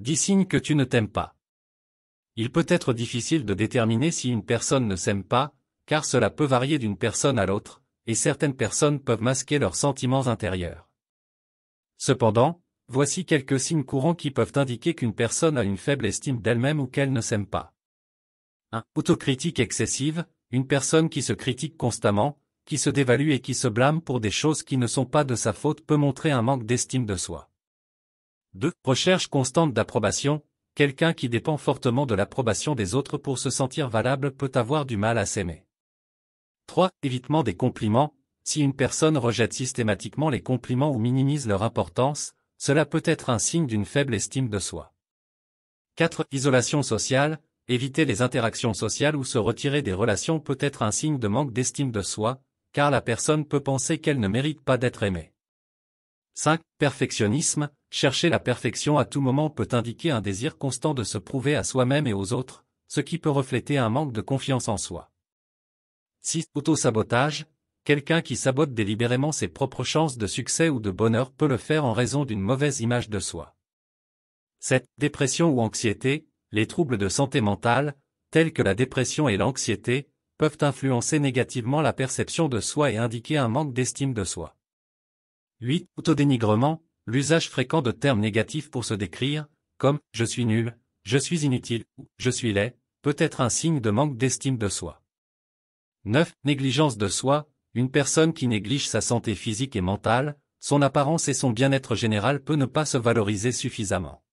10 signes que tu ne t'aimes pas. Il peut être difficile de déterminer si une personne ne s'aime pas, car cela peut varier d'une personne à l'autre, et certaines personnes peuvent masquer leurs sentiments intérieurs. Cependant, voici quelques signes courants qui peuvent indiquer qu'une personne a une faible estime d'elle-même ou qu'elle ne s'aime pas. 1. Autocritique excessive, une personne qui se critique constamment, qui se dévalue et qui se blâme pour des choses qui ne sont pas de sa faute peut montrer un manque d'estime de soi. 2. Recherche constante d'approbation, quelqu'un qui dépend fortement de l'approbation des autres pour se sentir valable peut avoir du mal à s'aimer. 3. Évitement des compliments, si une personne rejette systématiquement les compliments ou minimise leur importance, cela peut être un signe d'une faible estime de soi. 4. Isolation sociale, éviter les interactions sociales ou se retirer des relations peut être un signe de manque d'estime de soi, car la personne peut penser qu'elle ne mérite pas d'être aimée. 5. Perfectionnisme, chercher la perfection à tout moment peut indiquer un désir constant de se prouver à soi-même et aux autres, ce qui peut refléter un manque de confiance en soi. 6. Autosabotage, quelqu'un qui sabote délibérément ses propres chances de succès ou de bonheur peut le faire en raison d'une mauvaise image de soi. 7. Dépression ou anxiété, les troubles de santé mentale, tels que la dépression et l'anxiété, peuvent influencer négativement la perception de soi et indiquer un manque d'estime de soi. 8. Autodénigrement, l'usage fréquent de termes négatifs pour se décrire, comme « je suis nul »,« je suis inutile » ou « je suis laid », peut être un signe de manque d'estime de soi. 9. Négligence de soi, une personne qui néglige sa santé physique et mentale, son apparence et son bien-être général peut ne pas se valoriser suffisamment.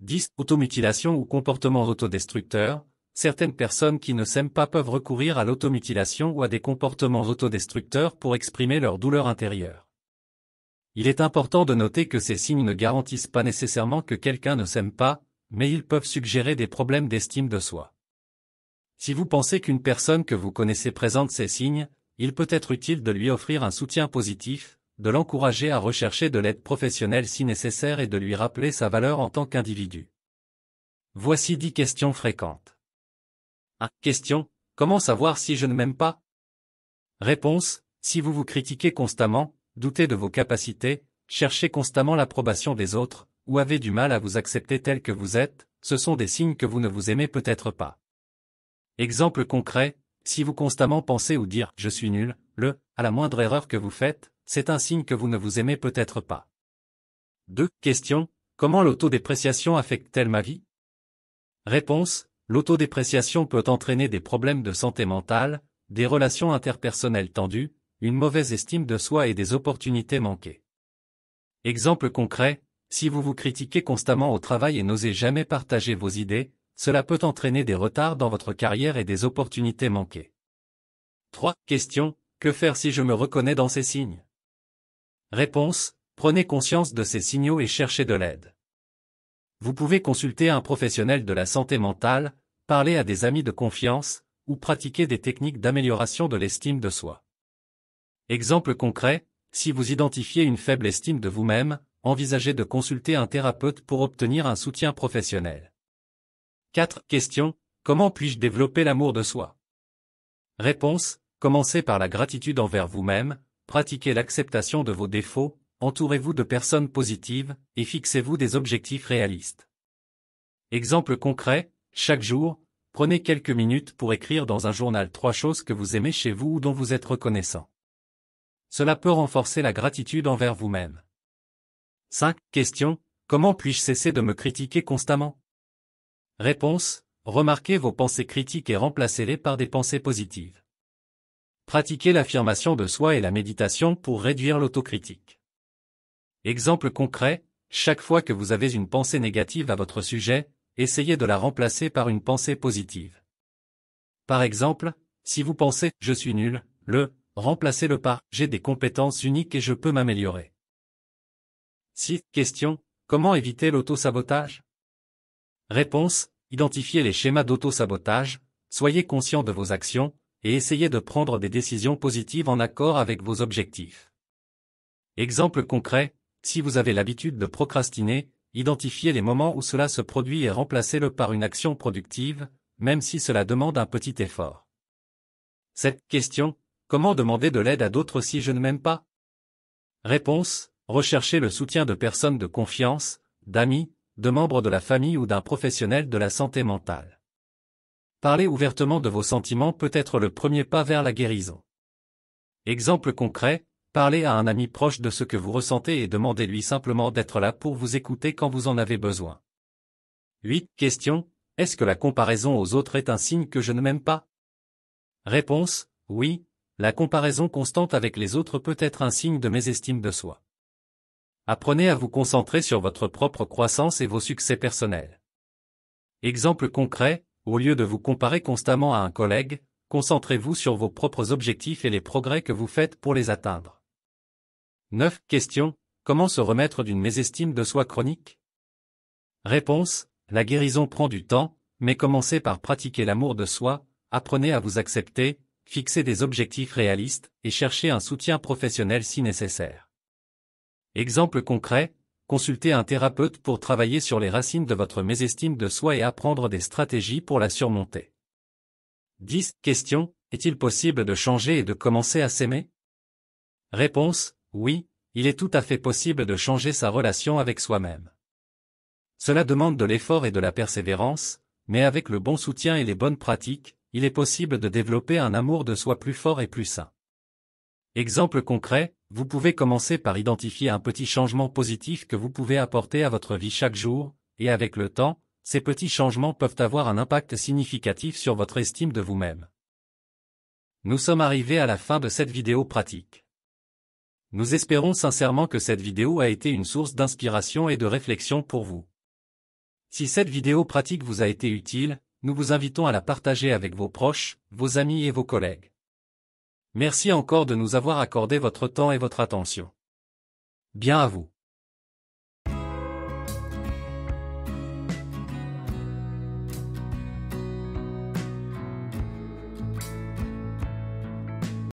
10. Automutilation ou comportement autodestructeur, certaines personnes qui ne s'aiment pas peuvent recourir à l'automutilation ou à des comportements autodestructeurs pour exprimer leur douleur intérieure. Il est important de noter que ces signes ne garantissent pas nécessairement que quelqu'un ne s'aime pas, mais ils peuvent suggérer des problèmes d'estime de soi. Si vous pensez qu'une personne que vous connaissez présente ces signes, il peut être utile de lui offrir un soutien positif, de l'encourager à rechercher de l'aide professionnelle si nécessaire et de lui rappeler sa valeur en tant qu'individu. Voici 10 questions fréquentes. 1. Question. Comment savoir si je ne m'aime pas? Réponse. Si vous vous critiquez constamment, doutez de vos capacités, cherchez constamment l'approbation des autres, ou avez du mal à vous accepter tel que vous êtes, ce sont des signes que vous ne vous aimez peut-être pas. Exemple concret, si vous constamment pensez ou dire « je suis nul », à la moindre erreur que vous faites, c'est un signe que vous ne vous aimez peut-être pas. 2. Question. Comment l'autodépréciation affecte-t-elle ma vie? Réponse. L'autodépréciation peut entraîner des problèmes de santé mentale, des relations interpersonnelles tendues, une mauvaise estime de soi et des opportunités manquées. Exemple concret, si vous vous critiquez constamment au travail et n'osez jamais partager vos idées, cela peut entraîner des retards dans votre carrière et des opportunités manquées. 3. Question. Que faire si je me reconnais dans ces signes? Réponse. Prenez conscience de ces signaux et cherchez de l'aide. Vous pouvez consulter un professionnel de la santé mentale, parler à des amis de confiance, ou pratiquer des techniques d'amélioration de l'estime de soi. Exemple concret, si vous identifiez une faible estime de vous-même, envisagez de consulter un thérapeute pour obtenir un soutien professionnel. 4. Question. Comment puis-je développer l'amour de soi? Réponse. Commencez par la gratitude envers vous-même, pratiquez l'acceptation de vos défauts, entourez-vous de personnes positives, et fixez-vous des objectifs réalistes. Exemple concret, chaque jour, prenez quelques minutes pour écrire dans un journal 3 choses que vous aimez chez vous ou dont vous êtes reconnaissant. Cela peut renforcer la gratitude envers vous-même. 5. Question. Comment puis-je cesser de me critiquer constamment? Réponse. Remarquez vos pensées critiques et remplacez-les par des pensées positives. Pratiquez l'affirmation de soi et la méditation pour réduire l'autocritique. Exemple concret, chaque fois que vous avez une pensée négative à votre sujet, essayez de la remplacer par une pensée positive. Par exemple, si vous pensez « je suis nul », remplacez-le par « j'ai des compétences uniques et je peux m'améliorer ». 6. Question. Comment éviter l'autosabotage? Réponse. Identifiez les schémas d'autosabotage, soyez conscient de vos actions, et essayez de prendre des décisions positives en accord avec vos objectifs. Exemple concret, si vous avez l'habitude de procrastiner, identifiez les moments où cela se produit et remplacez-le par une action productive, même si cela demande un petit effort. 7. Question. Comment demander de l'aide à d'autres si je ne m'aime pas? Réponse. Recherchez le soutien de personnes de confiance, d'amis, de membres de la famille ou d'un professionnel de la santé mentale. Parler ouvertement de vos sentiments peut être le premier pas vers la guérison. Exemple concret, parlez à un ami proche de ce que vous ressentez et demandez-lui simplement d'être là pour vous écouter quand vous en avez besoin. 8. Question. Est-ce que la comparaison aux autres est un signe que je ne m'aime pas? Réponse. Oui, la comparaison constante avec les autres peut être un signe de mésestime de soi. Apprenez à vous concentrer sur votre propre croissance et vos succès personnels. Exemple concret, au lieu de vous comparer constamment à un collègue, concentrez-vous sur vos propres objectifs et les progrès que vous faites pour les atteindre. 9. Question. Comment se remettre d'une mésestime de soi chronique? Réponse. La guérison prend du temps, mais commencez par pratiquer l'amour de soi, apprenez à vous accepter, fixez des objectifs réalistes, et cherchez un soutien professionnel si nécessaire. Exemple concret, consultez un thérapeute pour travailler sur les racines de votre mésestime de soi et apprendre des stratégies pour la surmonter. 10. Question. Est-il possible de changer et de commencer à s'aimer? Réponse. Oui, il est tout à fait possible de changer sa relation avec soi-même. Cela demande de l'effort et de la persévérance, mais avec le bon soutien et les bonnes pratiques, il est possible de développer un amour de soi plus fort et plus sain. Exemple concret, vous pouvez commencer par identifier un petit changement positif que vous pouvez apporter à votre vie chaque jour, et avec le temps, ces petits changements peuvent avoir un impact significatif sur votre estime de vous-même. Nous sommes arrivés à la fin de cette vidéo pratique. Nous espérons sincèrement que cette vidéo a été une source d'inspiration et de réflexion pour vous. Si cette vidéo pratique vous a été utile, nous vous invitons à la partager avec vos proches, vos amis et vos collègues. Merci encore de nous avoir accordé votre temps et votre attention. Bien à vous.